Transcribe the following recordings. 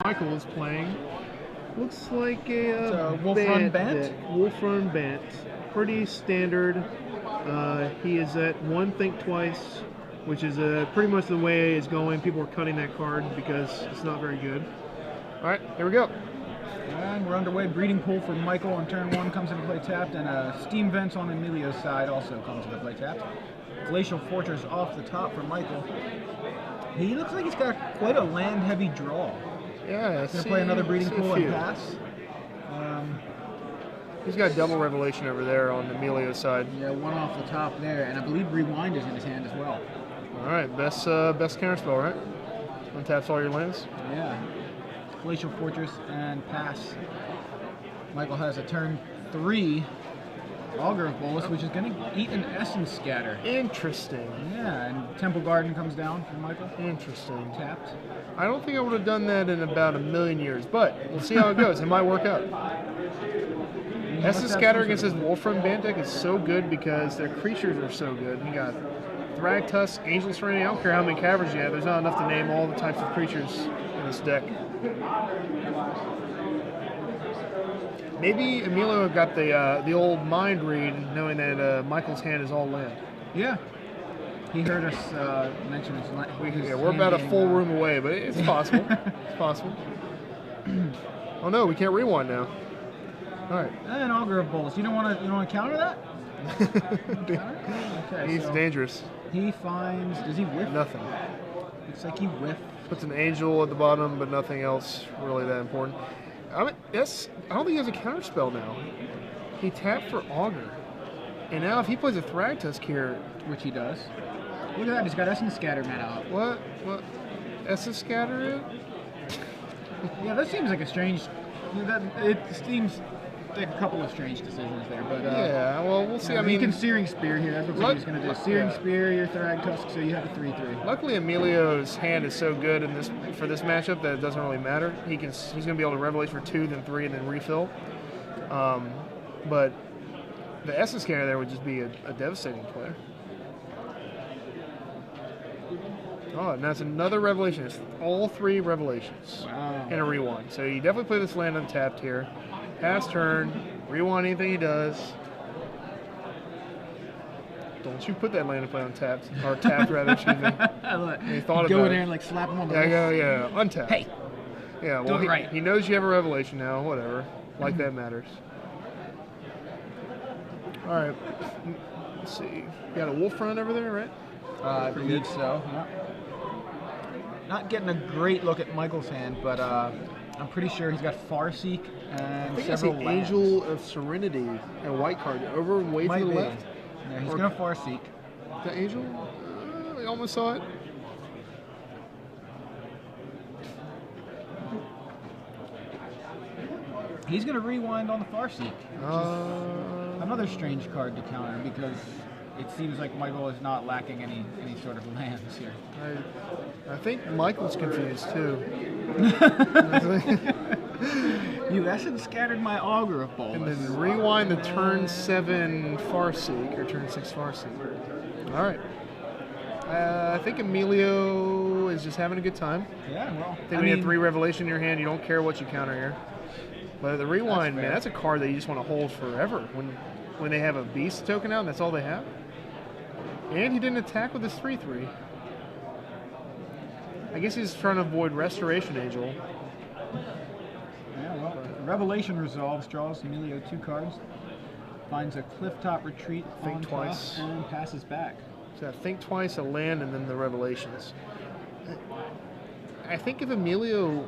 Michael is playing. Looks like a Wolf-Run Bant. Wolf-Run Bant. Pretty standard. He is at 1 Think Twice, which is pretty much the way it's going. People are cutting that card because it's not very good. All right, here we go. And we're underway. Breeding Pool for Michael on turn 1 comes into play tapped, and Steam Vents on Emilio's side also comes into play tapped. Glacial Fortress off the top for Michael. He looks like he's got quite a land-heavy draw. Yeah, he's going to play another Breeding Pool and pass. He's got double Revelation over there on Emilio's side. Yeah, one off the top there, and I believe Rewind is in his hand as well. All right, best counterspell, right? Untaps all your lands. Yeah. Glacial Fortress and pass. Michael has a turn 3 Augur of Bolus, which is going to eat an Essence Scatter. Interesting. Yeah, and Temple Garden comes down for Michael. Interesting. Tapped. I don't think I would have done that in about 1,000,000 years, but we'll see how it goes. It might work out. Essence Scatter against his Wolf-Run Bant deck is so good because their creatures are so good. You got Thragtusk, Angel Serenity. I don't care how many caverns you have. There's not enough to name all the types of creatures in this deck. Maybe Emilio got the old mind read, knowing that Michael's hand is all land. Yeah. He heard us mention his land. Yeah, we're about a full room away, but it's possible. It's possible. Oh no, we can't rewind now. All right. And Augur of Bolus. You don't want to counter that? Okay, he's dangerous. He finds. Does he whiff? Nothing. Looks like he whiffed. Puts an angel at the bottom, but nothing else really that important. I don't think he has a counterspell now. He tapped for Augur, and now if he plays a Thragtusk here, which he does, look at that. He's got Essence Scatter mana out. What? Essence Scatter? Yeah, that seems like a strange. It seems like a couple of strange decisions there, but yeah. Well, we'll see. I mean, he can Searing Spear here. That's what he's going to do. Searing Spear, your Thragtusk, so you have a 3/3. Luckily, Emilio's hand is so good in for this matchup that it doesn't really matter. He's going to be able to Revelation for 2, then 3, and then refill. But the Essence Scanner there would just be a devastating play. Oh, and that's another Revelation. It's all 3 Revelations in a rewind. So you definitely play this land untapped here. Pass turn, rewind anything he does. Don't you put that land in play untapped, or tapped rather, excuse me. He thought go in there and like slap him on the wrist. Yeah, untapped. Hey, yeah, well, he knows you have a Revelation now, whatever. Like that matters. All right, let's see. You got a Wolf-Run over there, right? I believe so, yeah. Not getting a great look at Michael's hand, but I'm pretty sure he's got Farseek and several lands. Angel of Serenity, a white card, over way to the left. Yeah, he's going to Farseek. The Angel? I almost saw it. He's going to rewind on the Farseek. Another strange card to counter because it seems like Michael is not lacking any sort of lands here. I think Michael's confused too. You Essence Scattered my Augur of Bolus. And then rewind the turn 7 Farseek, or turn 6 Farseek. All right. I think Emilio is just having a good time. Yeah, well. I think when you have 3 Revelation in your hand, you don't care what you counter here. But the rewind, man, that's a card that you just want to hold forever. When they have a beast token out, and that's all they have. And he didn't attack with his 3/3. I guess he's trying to avoid Restoration Angel. Yeah, well, Revelation resolves, draws Emilio 2 cards, finds a Clifftop Retreat, Think twice, and passes back. So think twice, a land, and then the Revelations. I think if Emilio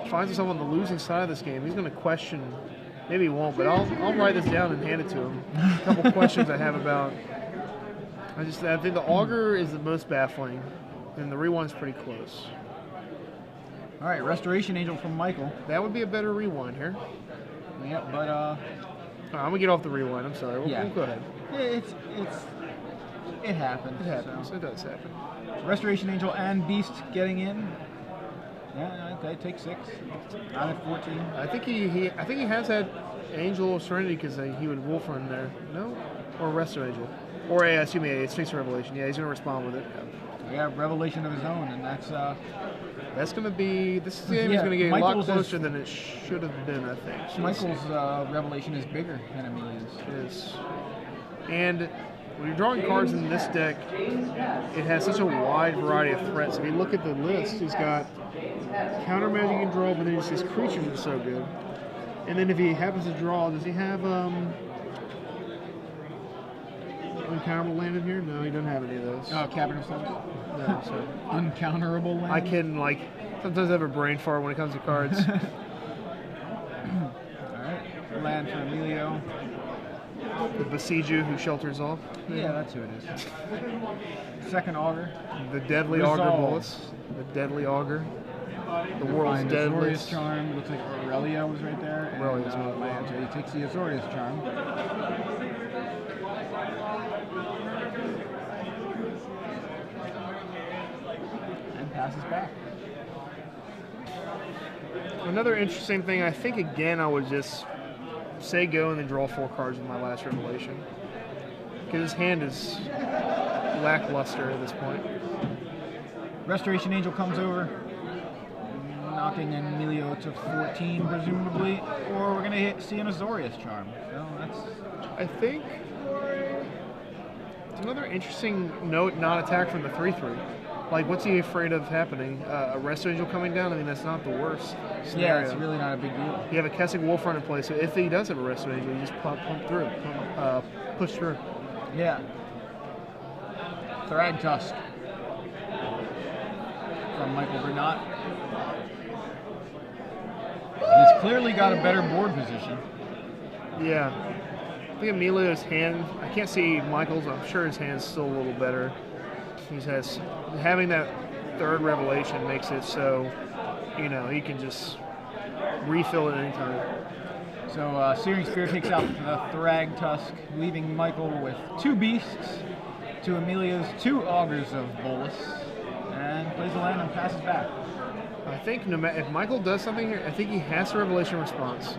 finds himself on the losing side of this game, he's going to question. Maybe he won't, but I'll write this down and hand it to him. A couple questions I have about. I think the Augur is the most baffling, and the rewind's pretty close. All right, Restoration Angel from Michael. That would be a better rewind here. Yeah, but I'm gonna get off the rewind. I'm sorry. We'll go ahead. It happens. It happens. So. It does happen. Restoration Angel and Beast getting in. Yeah, okay, take 6 out of 14. I think he has had Angel of Serenity because he would Wolf-Run there. No, or Resto Angel, or excuse me, it's Sphinx Revelation. Yeah, he's gonna respond with it. Yeah, Revelation of his own, and That's going to be, this game is going to get a lot Michael's closer than it should have been, I think. So Michael's revelation is bigger than Emilio's. it is. And when you're drawing cards in this deck, it has such a wide variety of threats. If you look at the list, he's got counter magic you can draw, but then his creatures are so good. And then if he happens to draw, does he have uncounterable land in here? No, he doesn't have any of those. Oh, Cavern of Souls? No, so. Uncounterable land? I can, like, sometimes I have a brain fart when it comes to cards. Alright, land for Emilio. The Besiju who shelters off. Yeah, that's who it is. Second Augur. The Deadly Resolve. Augur bullets. The Deadly Augur. The world's Find deadliest. Azorius Charm. Looks like Aurelia was right there. And, Aurelia's right there. land, so he takes the Azorius Charm. And passes back. Another interesting thing, I think again I would just say go and then draw 4 cards with my last revelation. Because his hand is lackluster at this point. Restoration Angel comes over, knocking Emilio to 14 presumably, or we're gonna see an Azorius Charm. So that's I think it's another interesting note non-attack from the 3/3. Like, what's he afraid of happening? A Restoration Angel coming down? I mean, that's not the worst scenario. yeah, it's really not a big deal. You have a Kessig Wolfrun in play, so if he does have a Restoration Angel, you just pump through, push through. Yeah. Thrag Tusk from Michael Bernat. He's clearly got a better board position. Yeah. I think Emilio's hand, I can't see Michael's, I'm sure his hand's still a little better. Having that 3rd revelation makes it so, you know, he can just refill it anytime. So Searing Spear takes out the Thrag Tusk, leaving Michael with 2 beasts, to Emilio's 2 Augurs of Bolus, and plays a land and passes back. I think no matter if Michael does something here, I think he has a revelation response.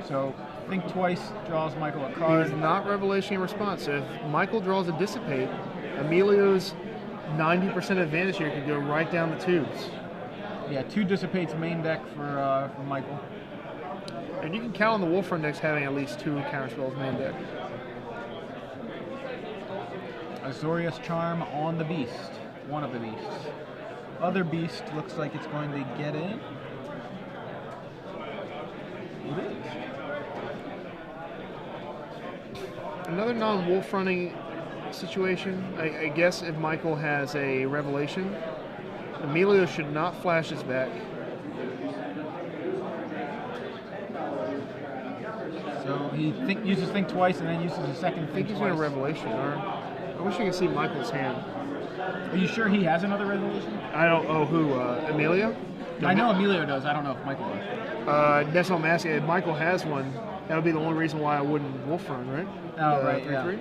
So think twice, draws Michael a He card. is not revelation response. So if Michael draws a dissipate, Emilio's 90% advantage here could go right down the tubes. Yeah, 2 Dissipates main deck for Michael. And you can count on the Wolfrun decks having at least 2 counterspells main deck. Azorius Charm on the beast. One of the beasts. Other beast looks like it's going to get in. It is. Another non-wolf running situation, I guess if Michael has a revelation, Emilio should not flash his back. So he uses Think Twice and then uses a second I think Think he's Twice. going to revelation. Or I wish I could see Michael's hand. Are you sure he has another revelation? I don't. Oh, who? Emilio? I know Emilio does. I don't know if Michael does. That's what I'm asking. If Michael has one, that would be the only reason why I wouldn't wolf run, right? Oh, right, yeah. 3/3?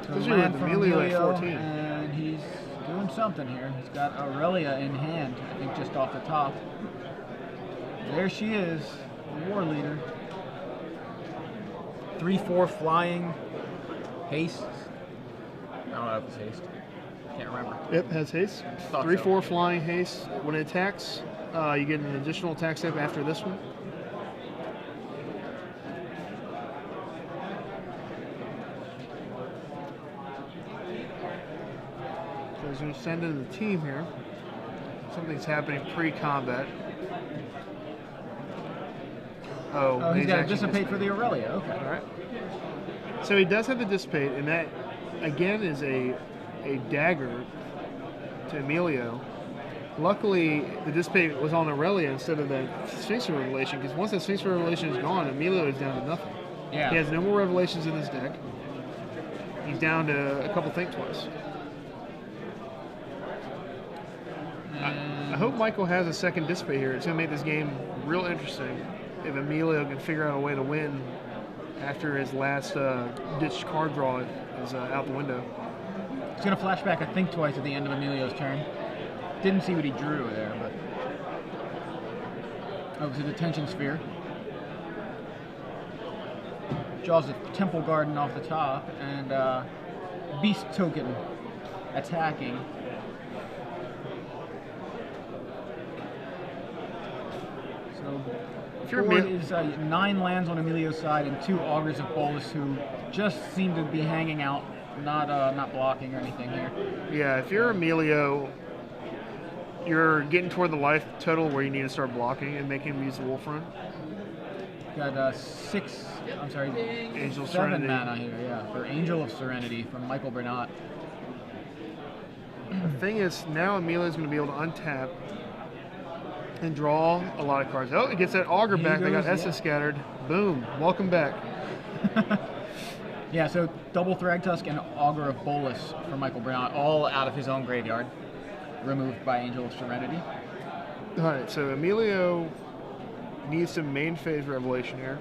So Especially land with from Emilio at Emilio, 14. and he's doing something here. He's got Aurelia in hand, I think just off the top. There she is, War Leader. 3/4 flying, haste. I don't know if it's haste. Can't remember. Yep, has haste. Thought 3/4 flying haste. When it attacks, you get an additional attack step after this one. So he's going to send in the team here. Something's happening pre-combat. Oh, he's got to actually dissipate for the Aurelia. Okay. All right. So he does have the dissipate, and that again is a dagger to Emilio. Luckily, the dissipate was on Aurelia instead of the Sphinx Revelation, because once the Sphinx Revelation is gone, Emilio is down to nothing. Yeah. He has no more revelations in his deck. He's down to a couple Think Twice. I hope Michael has a second dissipate here. It's going to make this game real interesting if Emilio can figure out a way to win after his last ditched card draw is out the window. He's going to flash back a Think Twice at the end of Emilio's turn. Didn't see what he drew there, but... Oh, it was a Detention Sphere. Draws a Temple Garden off the top, and Beast Token attacking. So If you're board Emilio, is 9 lands on Emilio's side and 2 Augurs of Bolus who just seem to be hanging out, not blocking or anything here. yeah, if you're Emilio, you're getting toward the life total where you need to start blocking and making him use the Wolf Run. Got Angel 7 Serenity. mana here, yeah, for Angel of Serenity from Michael Bernat. The thing is, now Emilio's going to be able to untap and draw a lot of cards. Oh, it gets that Augur He back. They got goes, Essa scattered. Boom. Welcome back. Yeah, so double Thragtusk and Augur of Bolus for Michael Bernat, all out of his own graveyard, removed by Angel of Serenity. All right, so Emilio needs some main phase Revelation here.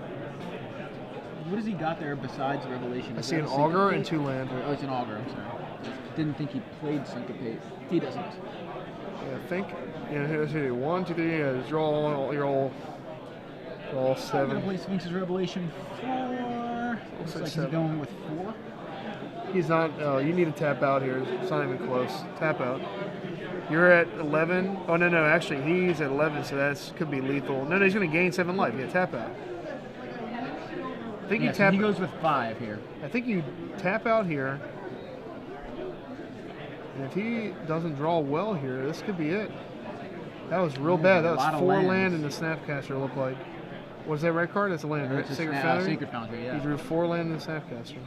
What has he got there besides Revelation? I Is see that an a Augur and Syncopate? 2 land. Oh, it's an Augur, I'm sorry. Didn't think he played Syncopate. He doesn't. Yeah, I think. Yeah, here's 1, 2, 3. Yeah, draw all I'm going 7. to play Sphinx's Revelation 4. Looks like he's 7. going with 4. He's not. Oh, you need to tap out here. It's not even close. Tap out. You're at 11. Oh, no. Actually, he's at 11, so that could be lethal. No, he's going to gain 7 life. Yeah, tap out. I think Yeah, you so tap. he goes with 5 here. I think you tap out here. And if he doesn't draw well here, this could be it. That was real bad. That a lot was of 4 lands. land in the Snapcaster, looked like. What is that red card? That's a land, right? It's a Sacred Sacred Foundry? Sacred Foundry, yeah. He drew 4 land in the Snapcaster.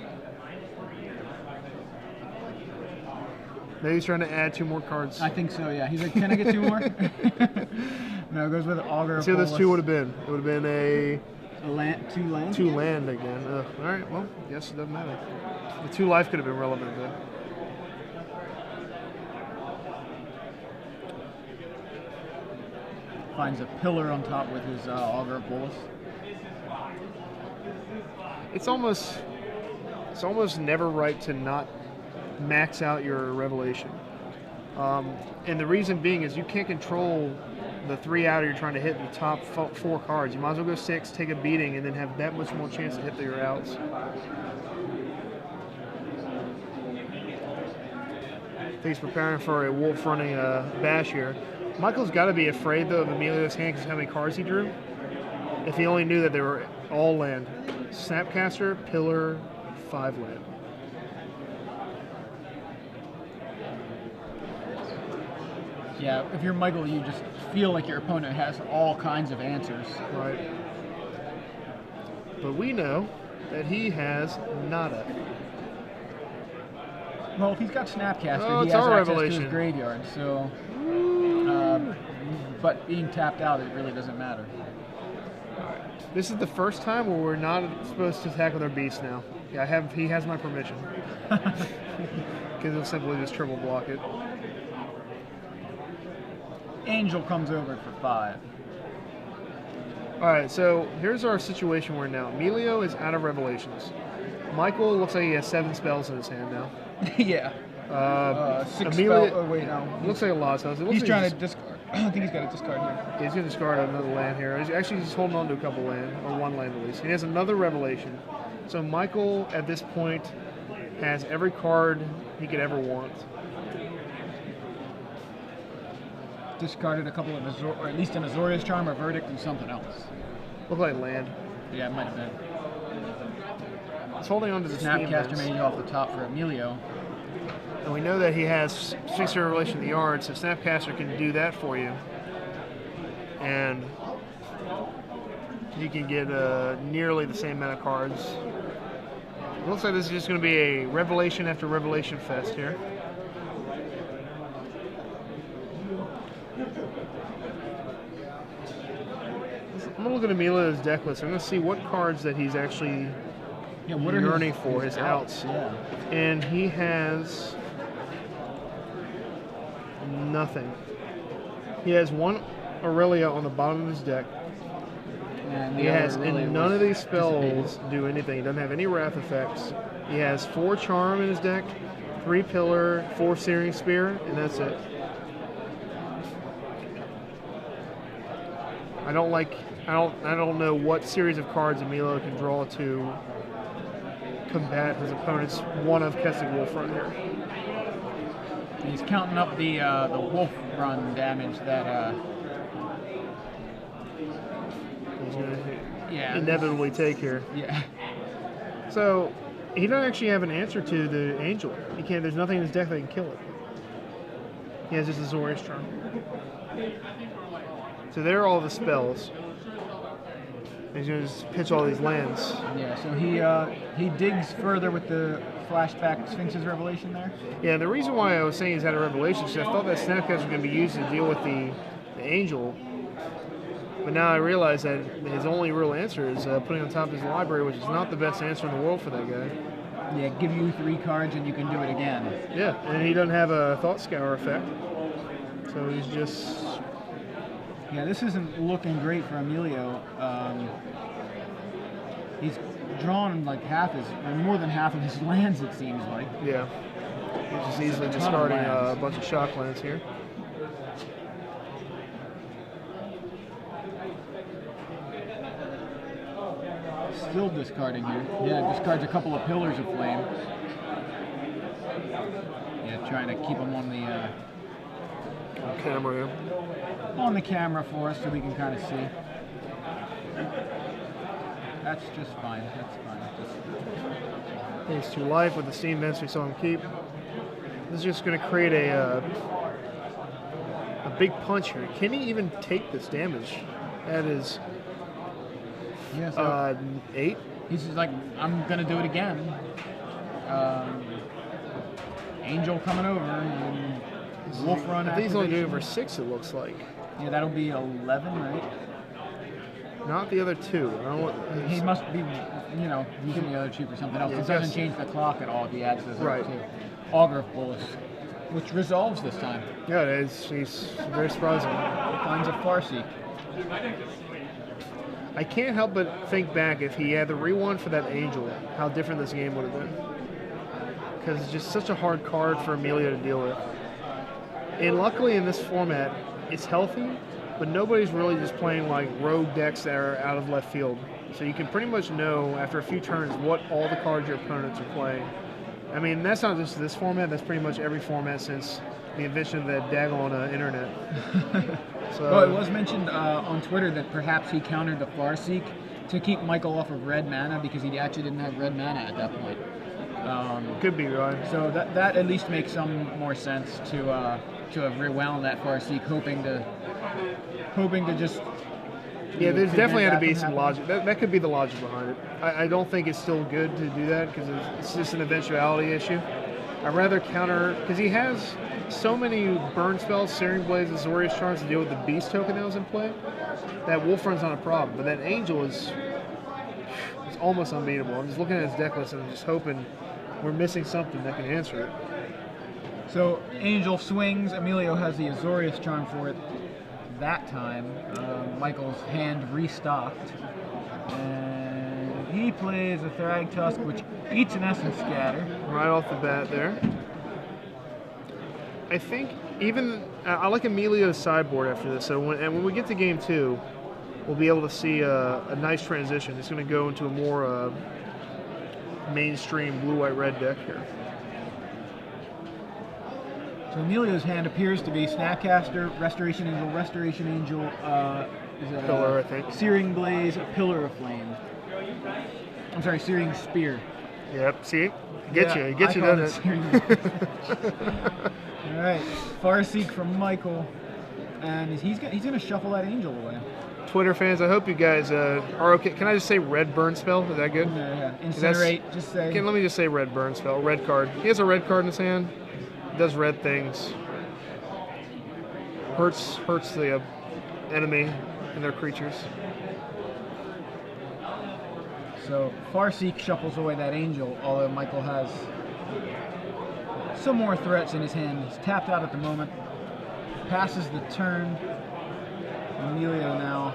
Maybe he's trying to add 2 more cards. I think so, yeah. He's like, can I get 2 more? No, it goes with Augur of See what this Bolus. 2 would have been. It would have been a 2 lands? 2 land again. All right, well, yes, it doesn't matter. The 2 life could have been relevant though. Finds a pillar on top with his Augur of Bolus. It's almost never right to not max out your Revelation. And the reason being is you can't control the 3 outer you're trying to hit the top 4 cards. You might as well go 6, take a beating, and then have that much more chance to hit your outs. I think he's preparing for a wolf running bash here. Michael's got to be afraid though of Emilio's hand because how many cards he drew. If he only knew that they were all land. Snapcaster, Pillar, 5 land. Yeah, if you're Michael, you just feel like your opponent has all kinds of answers. Right. But we know that he has nada. Well, if he's got Snapcaster, Oh, he it's has our access to Revelation. his graveyard, so... but being tapped out, it really doesn't matter. This is the first time where we're not supposed to attack with our beast now. Yeah, he has my permission. Because he'll simply just triple block it. Angel comes over for 5. Alright, so here's our situation we're in now. Emilio is out of Revelations. Michael looks like he has 7 spells in his hand now. Yeah. 6 Emilio- spell... Oh, wait, no. Looks like a lot of spells. It looks He's like trying to discard. I think he's got a discard here. He's going to discard another land here. Actually, he's holding on to a couple land, or 1 land at least. He has another Revelation. So Michael, at this point, has every card he could ever want. Discarded a couple of Azor, or at least an Azorius Charm, or Verdict, and something else. Look like land. Yeah, it might have been. He's holding on to the Steam Snapcaster Vents. made it off the top for Emilio. And we know that he has Sphinx Revelation in the yard, so Snapcaster can do that for you. And you can get nearly the same amount of cards. It looks like this is just going to be a Revelation after Revelation fest here. I'm going to look at Emilio's deck list. I'm going to see what cards that he's actually What are yearning for, his outs. Yeah. And he has nothing. He has 1 Aurelia on the bottom of his deck. And He has, and none of these spells do anything. He doesn't have any wrath effects. He has 4 Charm in his deck, 3 Pillar, 4 Searing Spear, and that's it. I don't know what series of cards Emilio can draw to combat his opponent's one of Kessig Wolf Run here. He's counting up the Wolf Run damage that he's going to Yeah, inevitably take here. Yeah. So he doesn't actually have an answer to the Angel. He can't. There's nothing in his deck that can kill it. He has just a Azorius Charm. So there are all the spells. He's going to just pitch all these lands. Yeah, so he digs further with the flashback Sphinx's Revelation there. Yeah, the reason why I was saying he's had a revelation is I thought that Snapcast was going to be used to deal with the Angel. But now I realize that his only real answer is putting on top of his library, which is not the best answer in the world for that guy. Yeah, give you 3 cards and you can do it again. Yeah, and he doesn't have a Thought Scour effect. So he's just... Yeah, this isn't looking great for Emilio. He's drawn like more than half of his lands, it seems like. Yeah. He's just easily discarding a bunch of shock lands here. Still discarding here. Yeah, discards a couple of Pillars of Flame. Yeah, trying to keep them on the camera. On the camera for us so we can kind of see. That's just fine. That's fine. Ace 2 life with the Steam Vents we saw him keep. This is just going to create a big punch here. Can he even take this damage? That is 8. He's just like, I'm going to do it again. Angel coming over and Wolf Run. I think he's only doing it for 6, it looks like. Yeah, that'll be 11, right? Not the other 2. I don't know he must be, using the other 2 for something else. Yeah, it doesn't change the clock at all if he adds those right. other 2. Augur of Bullets, which resolves this time. Yeah, it is. He's very surprising. Finds a Farseek. I can't help but think back if he had the rewind for that Angel, how different this game would have been. Because it's just such a hard card for Emilio to deal with. And luckily in this format, it's healthy, but nobody's really just playing like rogue decks that are out of left field. So you can pretty much know after a few turns what all the cards your opponents are playing. I mean, that's not just this format, that's pretty much every format since the invention of the daggone internet. So, well, it was mentioned on Twitter that perhaps he countered the Farseek to keep Michael off of red mana because he actually didn't have red mana at that point. Could be right. So that at least makes some more sense to have rewound that Farseek, hoping to just. Yeah, there's definitely had to be some logic. That could be the logic behind it. I don't think it's still good to do that because it's just an eventuality issue. I'd rather counter because he has so many burn spells, Searing Blades, and Azorius Charms to deal with the beast token that was in play. That Wolf Run's not a problem, but that Angel is almost unbeatable. I'm just looking at his deck list and I'm just hoping we're missing something that can answer it. So Angel swings. Emilio has the Azorius Charm for it. That time, Michael's hand restocked, and he plays a Thragtusk, which eats an Essence Scatter. Right off the bat there. I think I like Emilio's sideboard after this, so when we get to game 2, we'll be able to see a nice transition. It's going to go into a more mainstream blue-white-red deck here. So Emilio's hand appears to be Snapcaster, Restoration Angel is a Pillar, I think. Searing Blaze, a Pillar of Flame. I'm sorry, Searing Spear. Yep, see? Get you, doesn't it? All right, Farseek from Michael, and he's going to shuffle that Angel away. Twitter fans, I hope you guys are okay. Can I just say red burn spell? Is that good? Yeah. Incinerate, just say. Okay, let me just say red burn spell. Red card. He has a red card in his hand. Does red things. Hurts the enemy and their creatures. So Farseek shuffles away that Angel, although Michael has some more threats in his hand. He's tapped out at the moment. Passes the turn. Emilio now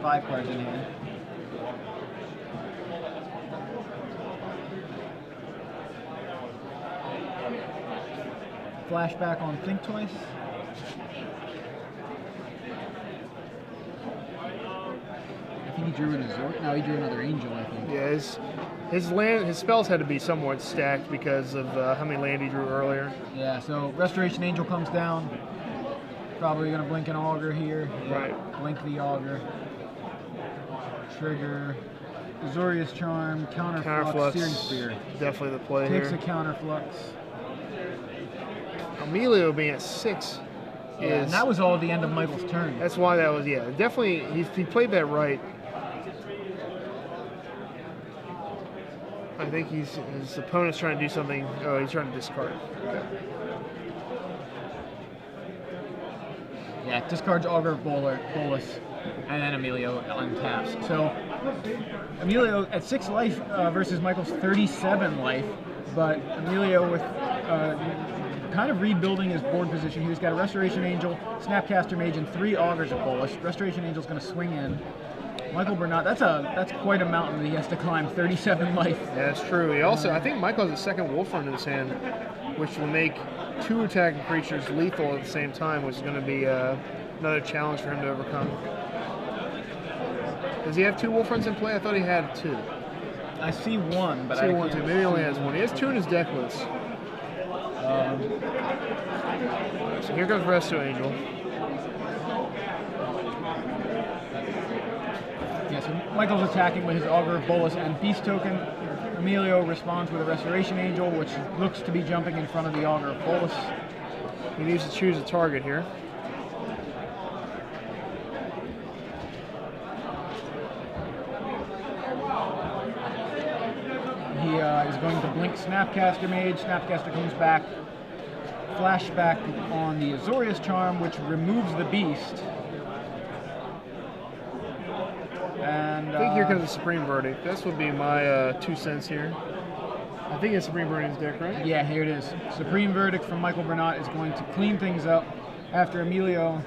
5 cards in hand. Flashback on Think Twice. I think he drew an Azor. No, he drew another Angel, I think. Yeah, his spells had to be somewhat stacked because of how many land he drew earlier. Yeah, so Restoration Angel comes down. probably going to blink an auger here. Right. Blink the auger. Trigger. Azorius Charm, Counterflux, Searing Spear. Definitely the play Takes here. a Counterflux. Emilio being at 6 Yeah, is... and that was all at the end of Michael's turn. That's why that was, yeah. Definitely, he played that right. I think his opponent's trying to do something. Oh, he's trying to discard. Okay. Yeah, discards Augur Bolus, and then Emilio untaps. So Emilio at 6 life versus Michael's 37 life, but Emilio with kind of rebuilding his board position. He's got a Restoration Angel, Snapcaster Mage, and 3 Augurs of Bolus. Restoration Angel's going to swing in. Michael Bernat, that's quite a mountain that he has to climb, 37 life. Yeah, that's true. He also, I think Michael has a second Wolf Run in his hand, which will make 2 attacking creatures lethal at the same time, which is going to be another challenge for him to overcome. Does he have 2 Wolf Runs in play? I thought he had 2. I see 1, but I see can't 1 too. Maybe he only has 1. He has 2 in his deck list. So here goes Resto Angel. Yeah, so Michael's attacking with his Augur of Bolus and Beast Token. Emilio responds with a Restoration Angel, which looks to be jumping in front of the Augur of Bolus. He needs to choose a target here. He is going to blink Snapcaster Mage. Snapcaster comes back. Flashback on the Azorius Charm, which removes the Beast. And I think here comes the Supreme Verdict. This would be my 2 cents here. I think it's Supreme Verdict's deck, right? Yeah, here it is. Supreme Verdict from Michael Bernat is going to clean things up after Emilio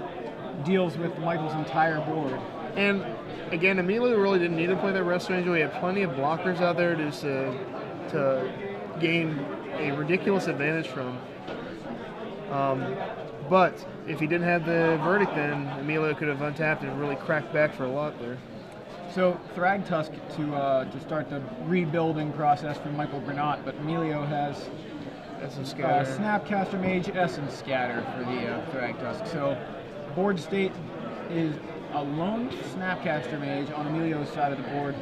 deals with Michael's entire board. And again, Emilio really didn't need to play that Resto Angel. He had plenty of blockers out there just to gain a ridiculous advantage from. But if he didn't have the Verdict, then Emilio could have untapped and really cracked back for a lot there. So Thragtusk to start the rebuilding process for Michael Bernat, but Emilio has Essence Scatter. Snapcaster Mage, Essence Scatter for the Thragtusk. So board state is a lone Snapcaster Mage on Emilio's side of the board,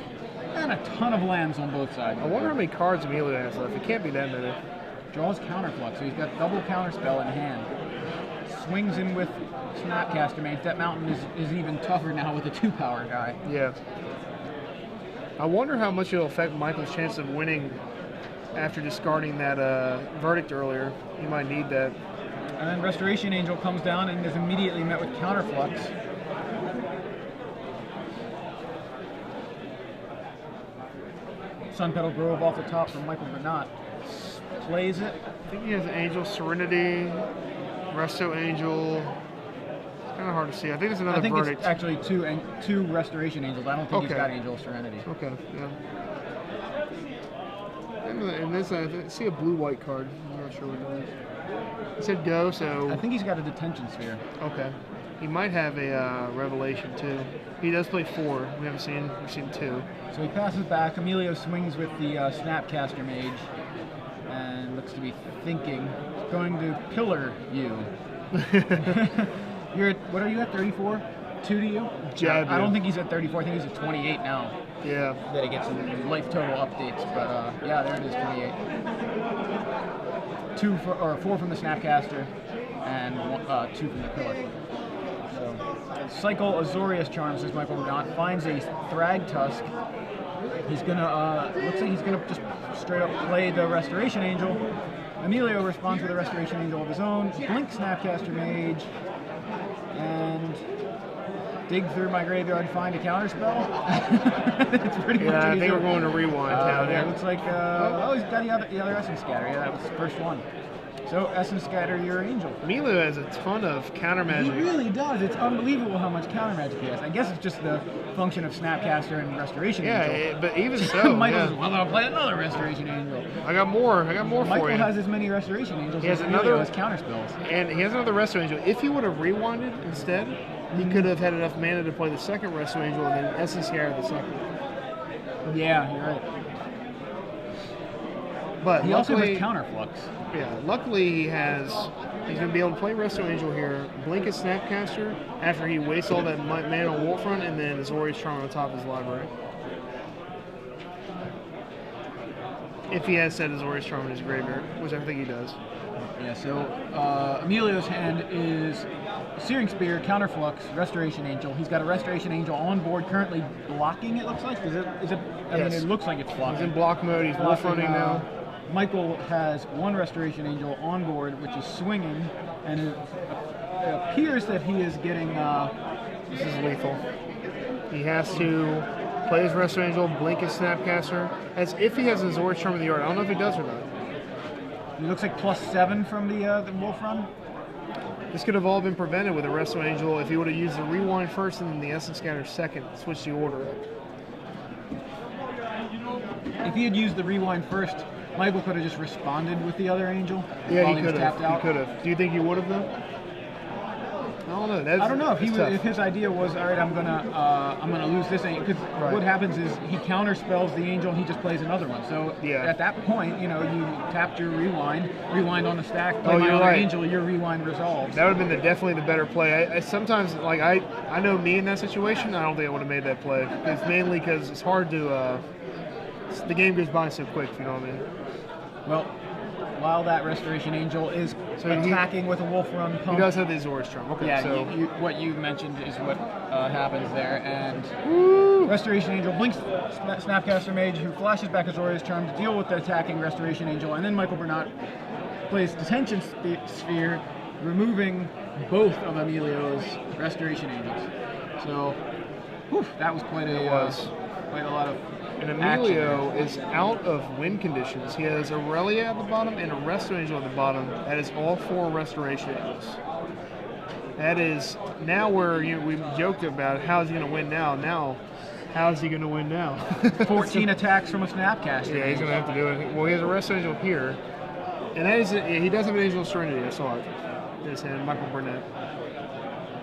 and a ton of lands on both sides. I wonder how many cards Emilio has left. It can't be that many. Draws Counterflux, so he's got double Counterspell in hand. Swings in with Snapcaster Mage. That mountain is even tougher now with a 2-power guy. Yeah. I wonder how much it'll affect Michael's chance of winning after discarding that Verdict earlier. He might need that. And then Restoration Angel comes down and is immediately met with Counterflux. Sunpetal Grove off the top from Michael Bernat. Plays it. I think he has Angel Serenity, Resto Angel. It's kind of hard to see. I think there's another Verdict. It's actually two Restoration Angels. I don't think he's got Angel Serenity. Okay, yeah. And this, I see a blue-white card. I'm not sure what that is. It said go, so... I think he's got a Detention Sphere. Okay. He might have a Revelation, too. He does play 4. We've seen 2. So he passes back. Emilio swings with the Snapcaster Mage. And looks to be thinking, going to pillar you. You're at, what are you at, 34? 2 to you? Jab I don't think he's at 34. I think he's at 28 now. Yeah. That he gets some life total updates. But yeah, there it is, 28. 4 from the Snapcaster and 2 from the pillar. So cycle Azorius Charm, says Michael Bernat. Finds a Thragtusk. He's gonna looks like he's gonna just straight up play the Restoration Angel. Emilio responds with a Restoration Angel of his own. Blink Snapcaster Mage and dig through my graveyard, find a counterspell. It's pretty much. I think we're going to rewind down yeah, there. it looks like oh, he's got the other Essence Scatter. Yeah, that was the first one. So Essence Scatter your Angel. Emilio has a ton of counter magic. He really does. It's unbelievable how much counter magic he has. I guess it's just the function of Snapcaster and Restoration Angel. Yeah, but even so, Michael's well, I'll play another Restoration Angel. I got more for you. Michael has as many Restoration Angels as Emilio has counterspells. And he has another Resto Angel. If he would have rewinded instead, he could have had enough mana to play the second Resto Angel and then Essence Scatter the second. Yeah, you're right. But He also has luckily, counterflux. yeah, luckily he's going to be able to play Resto Angel here, blink his Snapcaster after he wastes all that mana on Wolfrun, and then Azorius Charm on the top of his library. If he has set Azorius Charm in his graveyard, which I think he does. Yeah, so Emilio's hand is Searing Spear, Counterflux, Restoration Angel. He's got a Restoration Angel on board, currently blocking, it looks like. Is it? I mean, it looks like it's blocking. He's in block mode, he's Wolfrunning now. Michael has one Restoration Angel on board, which is swinging, and it appears that he is getting... this is lethal. He has to play his Restoration Angel, blink his Snapcaster, as if he has a Azorius Charm in the yard. I don't know if he does or not. It looks like +7 from the Wolfrun. This could have all been prevented with a Resto Angel if he would have used the Rewind first and then the Essence Scatter second, switch the order. If he had used the Rewind first, Michael could have just responded with the other Angel while he was tapped out. He could have. Do you think he would have though? I don't know. I don't know if his idea was, all right, I'm gonna lose this angel, because what happens is he counterspells the angel, he just plays another one. So at that point, you tapped your rewind on the stack, play my other angel, your rewind resolves. That would have been definitely the better play. I sometimes I know me in that situation, I don't think I would have made that play. It's mainly because it's hard to the game goes by so quick, if you know what I mean. Well, while that Restoration Angel is attacking with a Wolfrun pump. He does have the Azorius Charm. Okay, yeah, so what you mentioned is what happens there. And Restoration Angel blinks Snapcaster Mage, who flashes back Azorius Charm to deal with the attacking Restoration Angel. And then Michael Bernat plays Detention Sphere, removing both of Emilio's Restoration Angels. So, that was quite a lot of... And Emilio is out of win conditions. He has Aurelia at the bottom and a Resto Angel at the bottom. That is all 4 Restoration Angels. That is now where we joked about how is he going to win now. Now, how is he going to win now? 14 attacks from a Snapcaster. Yeah, he's going to have to do it. Well, he has a Resto Angel here. And that is he does have an Angel of Serenity. I saw it in his hand, Michael Bernat.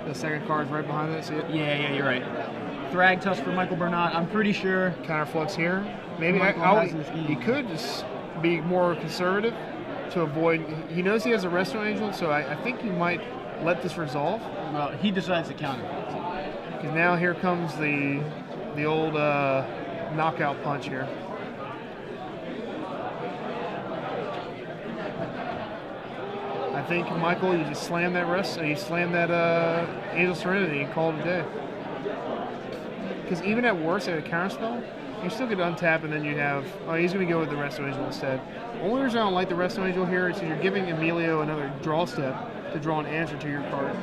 The second card is right behind that. See it? Yeah, you're right. Thrag Tusk for Michael Bernat. I'm pretty sure. Counterflux here. Maybe he could just be more conservative to avoid. He knows he has a Resto Angel, so I think he might let this resolve. Well, he decides to counterflux. Because now here comes the old knockout punch here. I think Michael, you just slam that Angel Serenity and call it a day. Because even at worst, at a counterspell, you still get untap, and then you have... Oh, he's going to go with the Resto Angel instead. Only reason I don't like the Resto Angel here is you're giving Emilio another draw step to draw an answer to your card.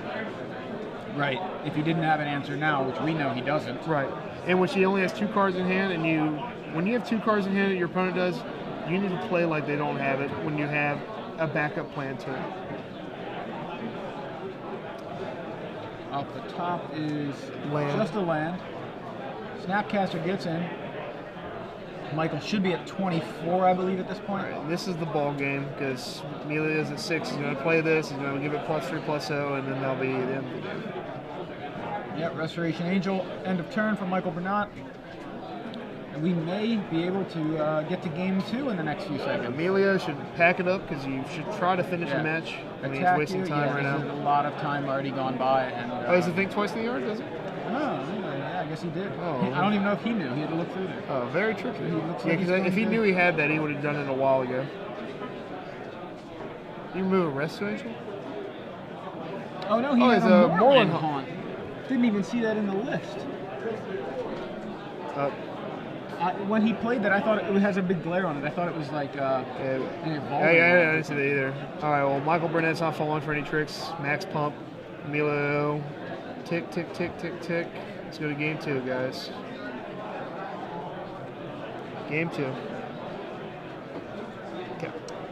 Right. If he didn't have an answer now, which we know he doesn't. Right. And which he only has 2 cards in hand, and when you have 2 cards in hand that your opponent does, you need to play like they don't have it when you have a backup plan too. Off the top is land. Just a land. Snapcaster gets in. Michael should be at 24, I believe, at this point. Right, this is the ball game because Emilio is at 6. He's going to play this. He's going to give it +3/+0, and then that'll be the end of the game. Yep, Restoration Angel. End of turn for Michael Bernat. And we may be able to get to game 2 in the next few seconds. Emilio should pack it up because you should try to finish the match. I mean, he's wasting time right now. There's a lot of time already gone by. And, does he think twice in the yard, does he? Yeah, I guess he did. Oh. I don't even know if he knew. He had to look through there. Oh, very tricky. Because if he knew he had that, he would have done it a while ago. You remove a Resto Angel? Oh, no, he has a Moreland Haunt. Didn't even see that in the list. When he played that, I thought it has a big glare on it. I thought it was like an evolving. I didn't see that either. All right, well, Michael Bernat's not falling for any tricks. Max pump. Emilio. Tick, tick, tick, tick, tick. Let's go to game 2, guys. Game 2. Okay.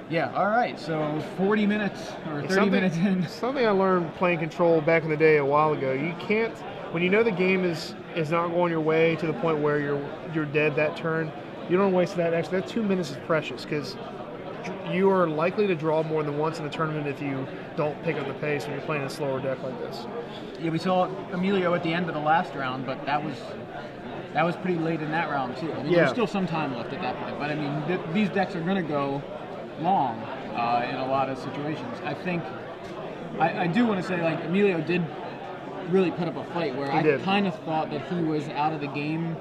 Yeah, all right. So 40 minutes or 30 minutes in. Something I learned playing Control back in the day a while ago. You can't, when you know the game is not going your way to the point where you're dead that turn, you don't waste that. Actually, that 2 minutes is precious because you are likely to draw more than once in the tournament if you don't pick up the pace when you're playing a slower deck like this. Yeah, we saw Emilio at the end of the last round, but that was That was pretty late in that round too. I mean, Yeah. there's still some time left at that point, but I mean, these decks are going to go long in a lot of situations. I think I do want to say, like, Emilio did really put up a fight where I kind of thought that he was out of the game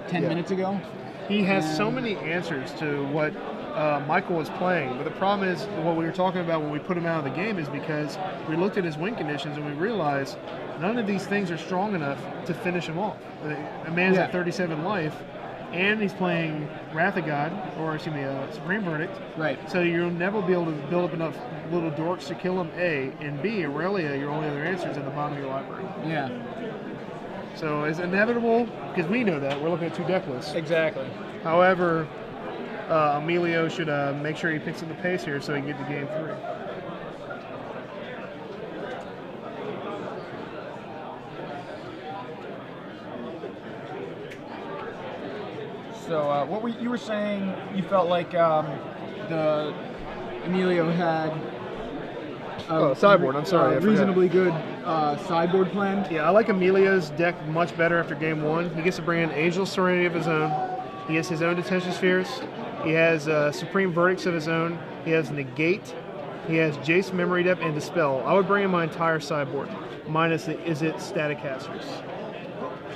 10 minutes ago. He has so many answers to what Michael was playing, but the problem is what we were talking about when we put him out of the game is because we looked at his win conditions and we realized none of these things are strong enough to finish him off. A man's at 37 life, and he's playing Wrath of God, or excuse me, Supreme Verdict. Right. So you'll never be able to build up enough little dorks to kill him, A, and B, Aurelia, your only other answer is at the bottom of your library. Yeah. So it's inevitable, because we know that. We're looking at 2 deck lists. Exactly. However, Emilio should make sure he picks up the pace here so he can get to game 3. So what you were saying, you felt like the Emilio had sideboard, I'm sorry, I forgot. reasonably good sideboard plan. Yeah, I like Emilio's deck much better after game 1. He gets to bring in Angel Serenity of his own. He has his own Detention Spheres. He has Supreme Verdicts of his own. He has Negate. He has Jace Memory Depth and Dispel. I would bring in my entire sideboard, minus the Izzet Static Casters.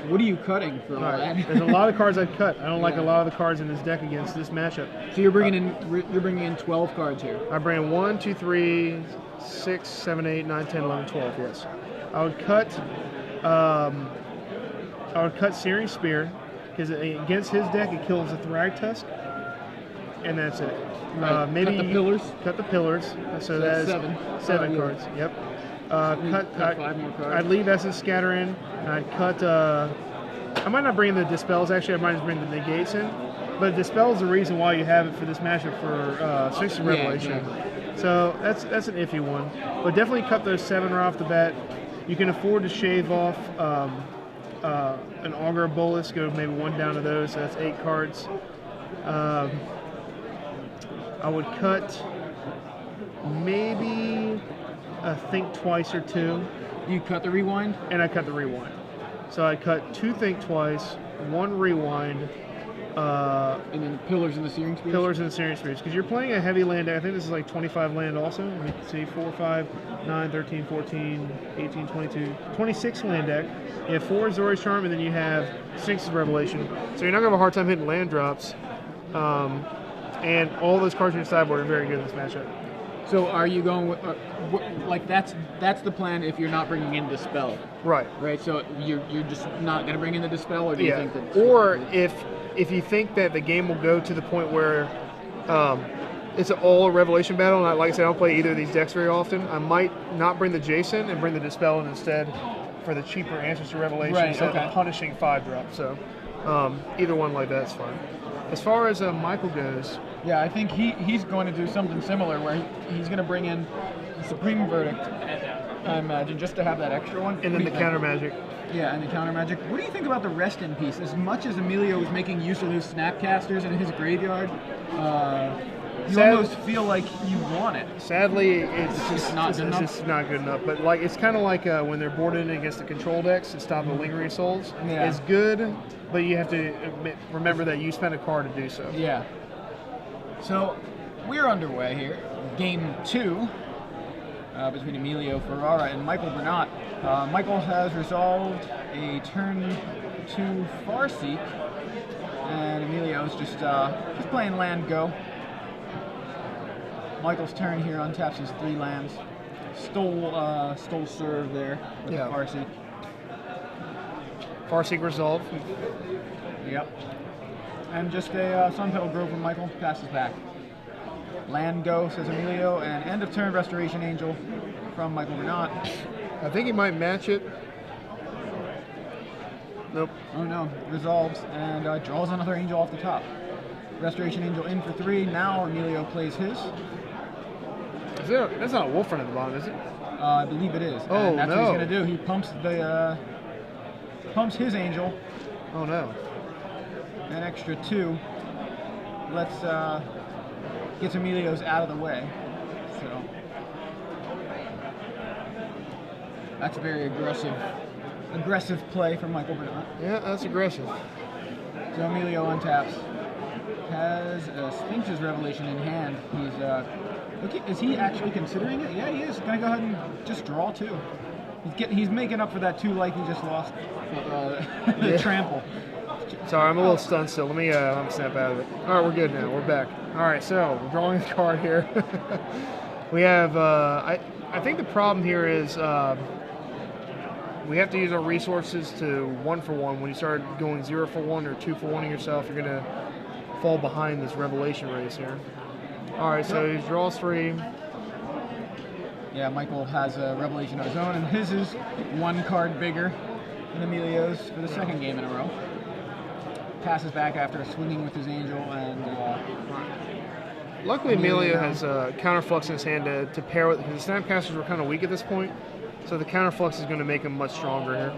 What are you cutting for all that? There's a lot of cards I'd cut. I don't like a lot of the cards in this deck against this matchup. So you're bringing in 12 cards here. I bring in 1, 2, 3, 6, 7, 8, 9, 10, 11, 12. Yes, I would cut. Searing Spear because against his deck it kills a Thragtusk, and that's it. Right. Maybe cut the pillars. Cut the pillars. So that's 7 cards. Yep. Cut 5 more cards. I'd leave Essence Scatter in. And I'd cut. I might not bring the Dispels. Actually, I might just bring the Negates in. But Dispel is the reason why you have it for this matchup for Sixth Revelation. Exactly. So that's an iffy one. But definitely cut those 7 right off the bat. You can afford to shave off an Augur Bolus, go maybe 1 down to those. So that's 8 cards. I would cut maybe a Think Twice or 2. You cut the Rewind? And I cut the Rewind. So I cut 2 Think Twice, 1 Rewind. And then Pillars and the Searing Spears? Pillars and the Searing Spears. Because you're playing a heavy land deck. I think this is like 25 land also. Let me see, 4, 5, 9, 13, 14, 18, 22, 26 land deck. You have 4 Zori's Charm, and then you have 6 Revelation. So you're not going to have a hard time hitting land drops. And all those cards in your sideboard are very good in this matchup. So are you going with, like that's the plan if you're not bringing in Dispel? Right. Right, so you're just not going to bring in the Dispel, or do you think that... Or if you think that the game will go to the point where it's all a Revelation battle, and like I said, I don't play either of these decks very often, I might not bring the Jason and bring the Dispel in instead for the cheaper answers to Revelation instead of punishing 5-drop. So either one like that's fine. As far as Michael goes... Yeah, I think he's going to do something similar where he's going to bring in the Supreme Verdict, I imagine, just to have that extra one. And then the counter magic. Yeah, and the counter magic. What do you think about the Rest in Peace? As much as Emilio was making use of those Snapcasters in his graveyard, you almost feel like you want it. Sadly, it's just not good enough. It's just not good enough. But like, it's kind of like when they're boarded in against the control decks to stop the Lingering Souls. Yeah. It's good, but you have to remember that you spent a card to do so. Yeah. So we're underway here. Game 2 between Emilio Ferrara and Michael Bernat. Michael has resolved a turn 2 Farseek, and Emilio's just playing land go. Michael's turn here untaps his 3 lands. Stole serve there with the Farseek. Farseek resolve. Yep. And just a Sunpetal Grove from Michael, passes back. Land go, says Emilio, and end of turn Restoration Angel from Michael Bernat. I think he might match it. Nope. Oh no, resolves and draws another angel off the top. Restoration Angel in for 3. Now Emilio plays his. That's not a Wolfrun at the bottom, is it? I believe it is. Oh, and that's no. what he's going to do. He pumps his angel. Oh no. An extra 2. Gets Emilio's out of the way. So that's very aggressive aggressive play from Michael Bernat. Yeah, that's aggressive. So Emilio untaps. Has a Sphinx's Revelation in hand. Is he actually considering it? Yeah, he is. Gonna go ahead and just draw 2. He's making up for that 2 life he just lost. The trample. Sorry, I'm a little stunned still. Let me snap out of it. All right, we're good now. We're back. All right, so we're drawing the card here. We have. I think the problem here is we have to use our resources to 1 for 1. When you start going 0 for 1 or 2 for 1 yourself, you're gonna fall behind this revelation race here. All right, so he draws 3. Yeah, Michael has a revelation of his own, and his is 1 card bigger than Emilio's for the 2nd game in a row. Passes back after swinging with his angel, and luckily Emilio has counterflux in his hand to pair with, because the Snapcasters were kind of weak at this point, so the counterflux is going to make him much stronger here.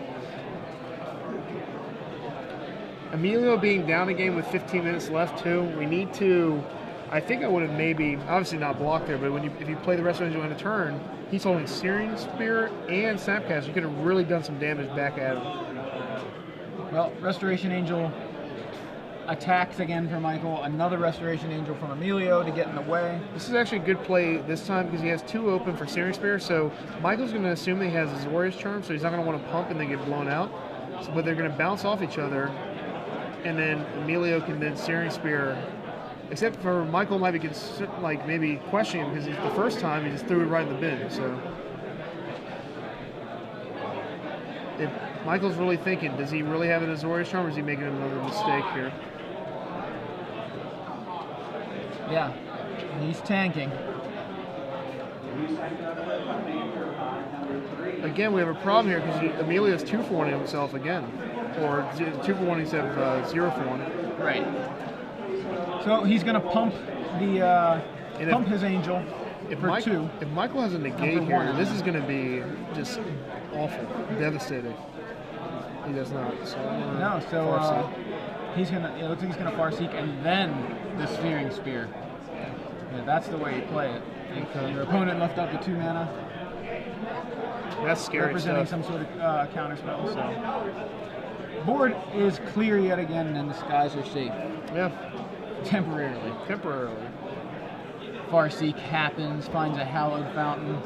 Emilio being down a game with 15 minutes left too, we need to, I think I would have maybe, obviously not blocked there, but if you play the rest of the angel in a turn, he's holding Searing Spear and Snapcaster. You could have really done some damage back at him. Well, Restoration Angel attacks again for Michael. Another Restoration Angel from Emilio to get in the way. This is actually a good play this time because he has 2 open for Searing Spear, so Michael's going to assume that he has Azorius Charm, so he's not going to want to pump and then get blown out. So, but they're going to bounce off each other, and then Emilio can then Searing Spear. Except for Michael might be maybe questioning him because the first time he just threw it right in the bin. So if Michael's really thinking, does he really have an Azorius Charm or is he making another mistake here? Yeah, he's tanking. Again, we have a problem here because Emilio's 2 for 1 himself again. Or 2 for 1 instead of 0 for 1. Right. So he's going to pump his angel for 2. If Michael has a negate here, this is going to be just awful, devastating. He does not. So, no, so he's going to. It looks like he's going to Farseek and then the Searing Spear. Yeah, that's the way you play it. Okay. Your opponent left up the 2 mana. That's scary representing stuff. some sort of counter spell. So board is clear yet again, and the skies are safe. Yeah. Temporarily. Farseek happens, finds a hallowed fountain.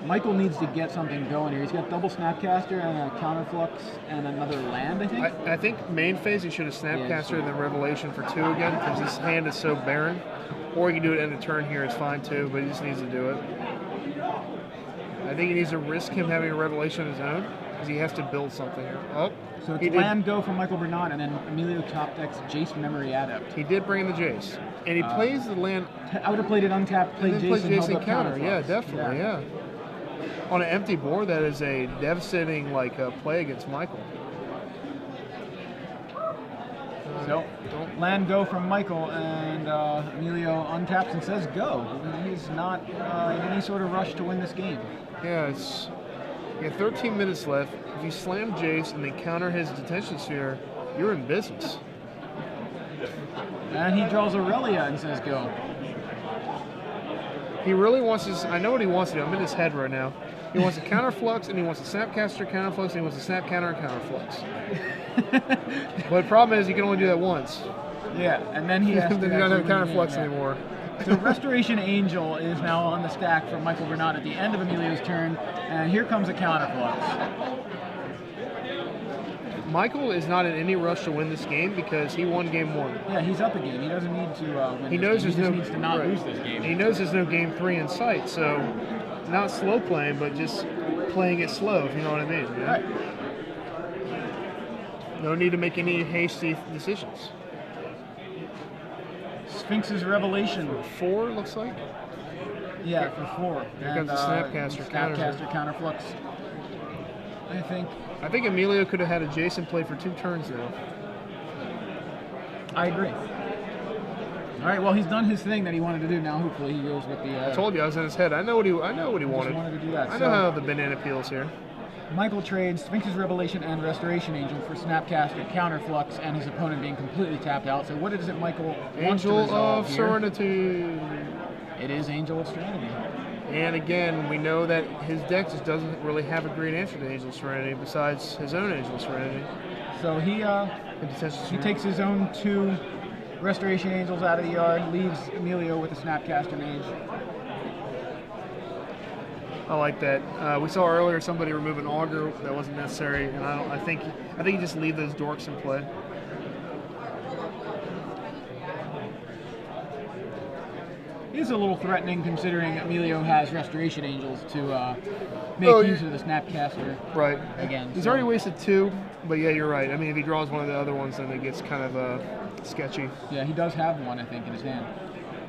Michael needs to get something going here. He's got double Snapcaster and a Counterflux and another land, I think. I think main phase he should have Snapcaster and then Revelation for 2 again because his hand is so barren. Or he can do it end of turn here, it's fine too, but he just needs to do it. I think he needs to risk him having a Revelation of his own because he has to build something here. Oh, so it's land go from Michael Bernat and then Emilio top decks Jace Memory Adept. He did bring in the Jace. And he plays the land. I would have played it untapped, played Jace and counter. Yeah, definitely, yeah. On an empty board, that is a devastating play against Michael. So, land go from Michael, and Emilio untaps and says go. He's not in any sort of rush to win this game. Yeah, you have 13 minutes left. If you slam Jace and then counter his Detention Sphere, you're in business. And he draws Aurelia and says go. He really wants his, I know what he wants to do. I'm in his head right now. He wants a Counterflux, and he wants a Snapcaster Counterflux, and he wants a Snap Counter and Counterflux. But the problem is, he can only do that once. Yeah, and then he has to. Then you don't have Counterflux anymore. So Restoration Angel is now on the stack from Michael Bernat at the end of Emilio's turn, and here comes a Counterflux. Michael is not in any rush to win this game because he won game 1. Yeah, he's up again. He doesn't need to win. He knows this there's game. no. He just needs to not lose this game. He knows there's no game 3 in sight, so not slow playing, but just playing it slow. If you know what I mean. Yeah? Right. No need to make any hasty decisions. Sphinx's Revelation. 4 looks like. Yeah, for 4. Here comes the Snapcaster Counterflux. I think Emilio could have had a Jason play for 2 turns though. I agree. All right, well, he's done his thing that he wanted to do. Now, hopefully, he goes with the. I told you I was in his head. I know what he wanted. Wanted to do that. I know how the banana peels here. Michael trades Sphinx's Revelation and Restoration Angel for Snapcaster, Counterflux, and his opponent being completely tapped out. So what is it Michael wants to Angel resolve of here? Serenity. It is Angel of Serenity. And again, we know that his deck just doesn't really have a great answer to Angel of Serenity besides his own Angel of Serenity. So he takes his own 2 Restoration Angels out of the yard, leaves Emilio with a Snapcaster Mage. I like that. We saw earlier somebody remove an Augur that wasn't necessary, and I think you just leave those dorks in play. It is a little threatening considering Emilio has Restoration Angels to make use of the Snapcaster. Right. Again. He's already wasted 2, but yeah, you're right. I mean, if he draws one of the other ones, then it gets kind of sketchy. Yeah, he does have one, I think, in his hand.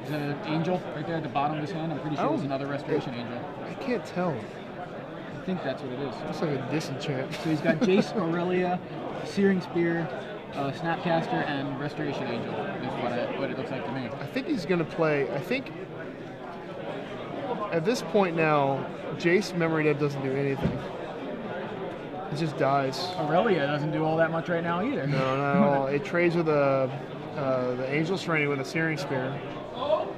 Is that an angel right there at the bottom of his hand? I'm pretty sure it's another Restoration Angel. I can't tell. I think that's what it is. Looks like a disenchant. So he's got Jace, Aurelia, Searing Spear, Snapcaster, and Restoration Angel is what it looks like to me. I think he's going to play. I think at this point now, Jace Memory Dead doesn't do anything. It just dies. Aurelia doesn't do all that much right now either. No, not at all. It trades with the Angel Serenity with a Searing Spear.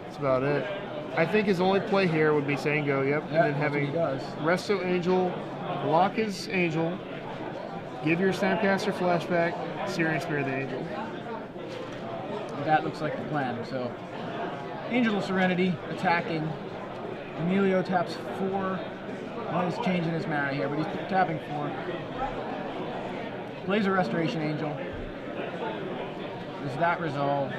That's about it. I think his only play here would be saying go, yep, and then having Resto Angel, block his Angel, give your Snapcaster flashback, Searing Spear the Angel. That looks like the plan. So, Angel of Serenity attacking. Emilio taps 4. Well, he's changing his mana here, but he's tapping 4. Plays a Restoration Angel. Does that resolve?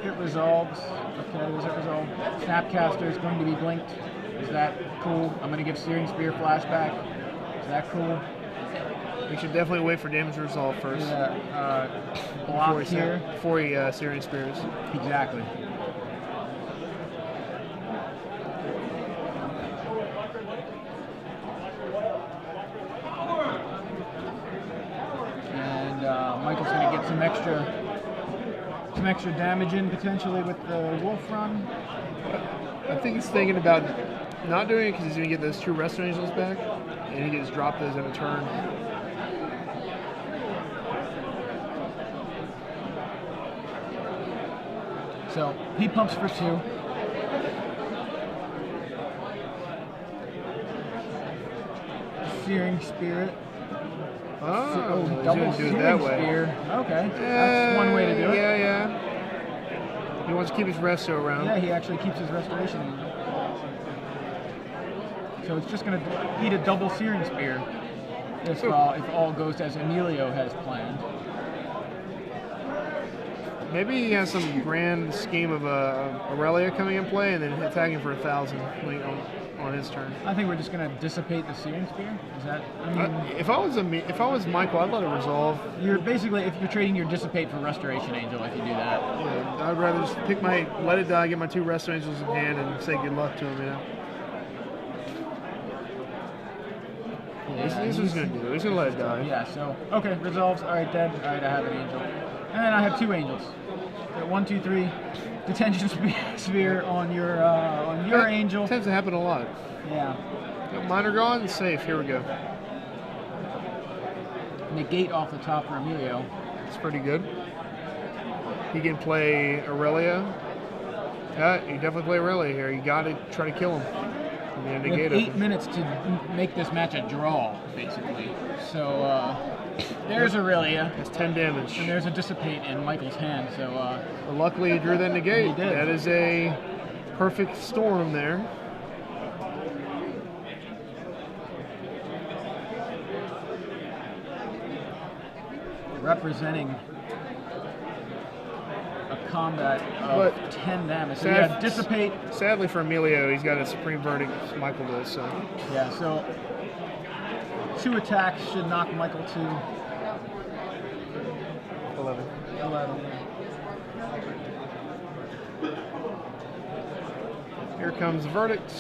It resolves. Okay, does it resolve? Snapcaster is going to be blinked. Is that cool? I'm going to give Searing Spear flashback. Is that cool? We should definitely wait for damage to resolve first. Block here. Before he Searing Spears. Exactly. And Michael's going to get some extra damage in potentially with the Wolf Run. I think he's thinking about not doing it because he's going to get those 2 Resto Angels back, and he can just drop those in a turn. So he pumps for 2. Searing Spirit. Oh, double he's Searing do it that way. Spear. Okay, that's one way to do it. Yeah. He wants to keep his Resto around. Yeah, he actually keeps his Restoration Angel. So it's just going to eat a double Searing Spear if all goes as Emilio has planned. Maybe he has some grand scheme of Aurelia coming in play and then attacking for 1,000 on his turn. I think we're just going to dissipate the Searing Spear. Is that? I mean, if I was Michael, I'd let it resolve. You're basically, if you're trading your dissipate for Restoration Angel, if you do that. Yeah, I'd rather just let it die, get my 2 Resto Angels in hand, and say good luck to him. You know. Yeah, this is what he's going to do. He's going to let it die. Yeah. So okay, resolves. All right, dead. All right, I have an angel, and then I have 2 angels. 1, 2, 3. Detention sphere on your angel. Tends to happen a lot. Yeah. Mine are gone. Safe. Here we go. Negate off the top for Emilio. It's pretty good. He can play Aurelia. Yeah, you definitely play Aurelia here. You got to try to kill him. And We have 8 minutes to make this match a draw, basically. So there's Aurelia. That's 10 damage. And there's a dissipate in Michael's hand. So well, luckily he drew that negate. He did. That is a perfect storm there. Representing a combat of 10 damage. So yeah, dissipate. Sadly for Emilio, he's got a supreme verdict. Michael does so. Yeah. So 2 attacks should knock Michael to 11. Here comes the verdict.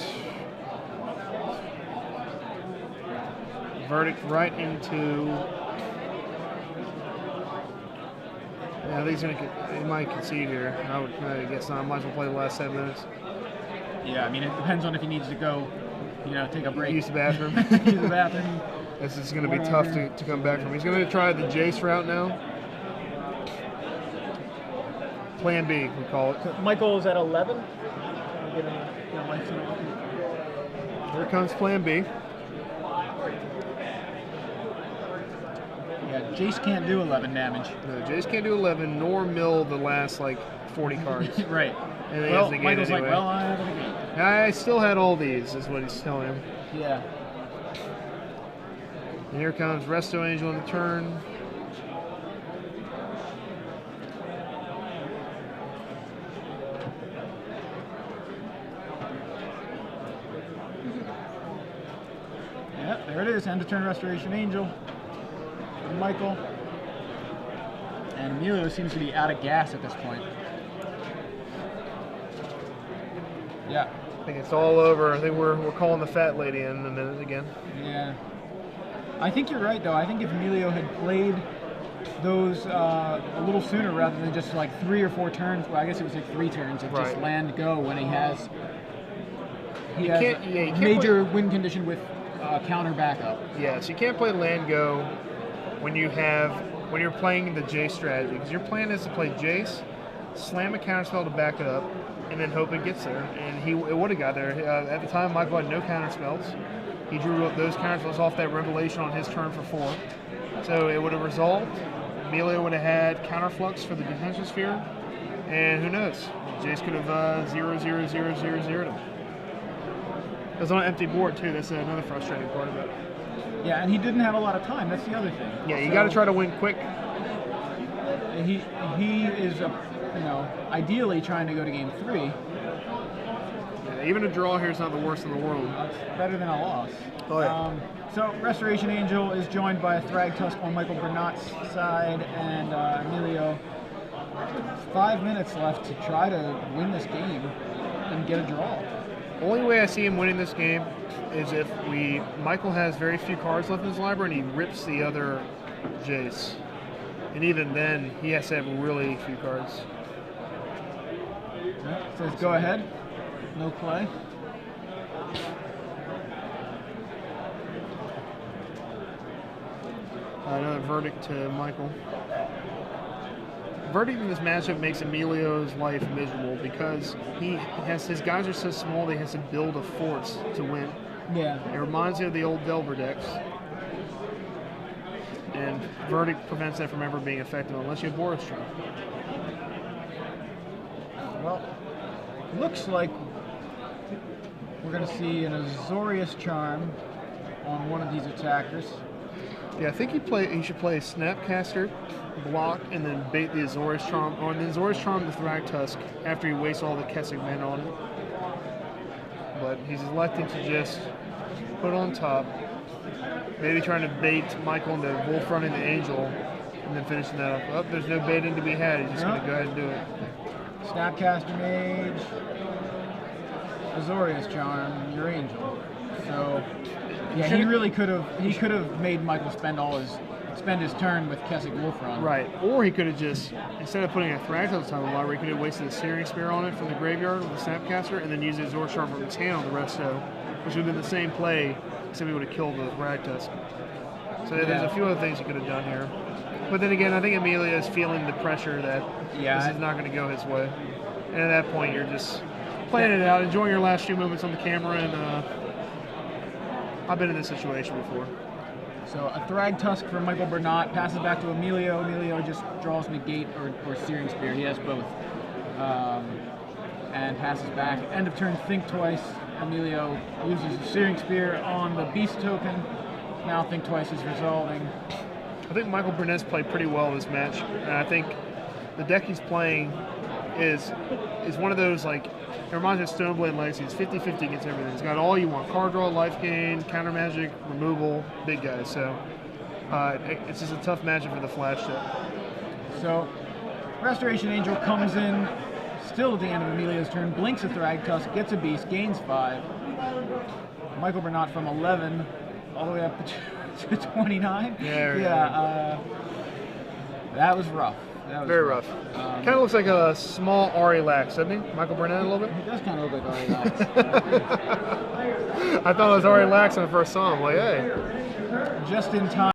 Verdict right into. Yeah, I think he might concede here. I guess not. I might as well play the last 7 minutes. Yeah, I mean, it depends on if he needs to go take a break. Use the bathroom. Use the bathroom. This is going to be tough to come back from. He's going to try the Jace route now. Plan B, we call it. So Michael's at 11. Here comes Plan B. Yeah, Jace can't do 11 damage. No, Jace can't do 11, nor mill the last, 40 cards. Right. And he Well, has the gate Michael's anyway. like, well, I have a game. I still had all these, is what he's telling him. Yeah. And here comes Resto Angel on the turn. Yep, there it is. End of turn Restoration Angel. Michael. And Emilio seems to be out of gas at this point. Yeah. I think it's all over. I think we're calling the fat lady in a minute again. Yeah. I think you're right, though. I think if Emilio had played those a little sooner rather than just 3 or 4 turns, well, I guess it was 3 turns of just land go when he has a major win condition with counter backup. Yeah, so you can't play land go when you're playing the Jace strategy, because your plan is to play Jace, slam a counterspell to back it up, and then hope it gets there. And it would have got there. At the time, Michael had no counterspells. He drew those counterspells off that revelation on his turn for 4. So it would have resolved. Emilio would have had counterflux for the detention sphere, and who knows? Jace could have 0-0-0-0-0-0'd him. It was on an empty board too. That's another frustrating part of it. Yeah, and he didn't have a lot of time. That's the other thing. Yeah, you got to try to win quick. He is ideally trying to go to game 3. Yeah, even a draw here is not the worst in the world. It's better than a loss. Oh yeah. So Restoration Angel is joined by a Thrag Tusk on Michael Bernat's side, and Emilio. 5 minutes left to try to win this game and get a draw. Only way I see him winning this game is if Michael has very few cards left in his library and he rips the other Jace. And even then, he has to have really few cards. Yep, says go ahead. No play. Another verdict to Michael. Verdict in this matchup makes Emilio's life miserable because his guys are so small they has to build a force to win. Yeah. It reminds me of the old Delver decks. And Verdict prevents that from ever being effective unless you have Boris Charm. Well, looks like we're going to see an Azorius Charm on one of these attackers. Yeah, I think he should play Snapcaster, block, and then bait the Azorius Charm, or the Azorius Charm the Thrag Tusk after he wastes all the Kessig men on it. But he's elected to just put on top, maybe trying to bait Michael into Wolf running the Angel, and then finishing that up. Oh, there's no baiting to be had. He's just going to go ahead and do it. Snapcaster Mage, Azorius Charm, your Angel. So, yeah, he really could have. He could have made Michael spend his turn with Kessig Wolf Run. Right, or he could have just, instead of putting a Thragtusk on the library, he could have wasted a Searing Spear on it from the graveyard with the Snapcaster, and then used his Azorius Charm from his hand on the Resto, which would have been the same play, except he would have killed the Thragtusk. So there's a few other things he could have done here. But then again, I think Emilio is feeling the pressure that this is not going to go his way. And at that point, you're just playing it out, enjoying your last few moments on the camera, and I've been in this situation before. So a Thrag Tusk from Michael Bernat passes back to Emilio. Emilio just draws Negate or Searing Spear. He has both. And passes back. End of turn, Think Twice. Emilio uses the Searing Spear on the Beast token. Now Think Twice is resolving. I think Michael Burnet's played pretty well this match, and I think the deck he's playing is one of those, like, it reminds me of Stoneblade Legacy. It's 50-50 against everything. It's got all you want: card draw, life gain, counter magic, removal, big guys. So it's just a tough matchup for the Flash deck. So Restoration Angel comes in still at the end of Emilio's turn, blinks a Thrag Tusk, gets a Beast, gains 5. Michael Bernat from 11 all the way up to 29. Yeah. That was rough. That was Very rough. Kind of looks like a small Ari Lax, doesn't he? Michael Bernat a little bit? He does kind of look like Ari Lax. I thought it was Ari Lax when I first saw him. Like, hey. Just in time.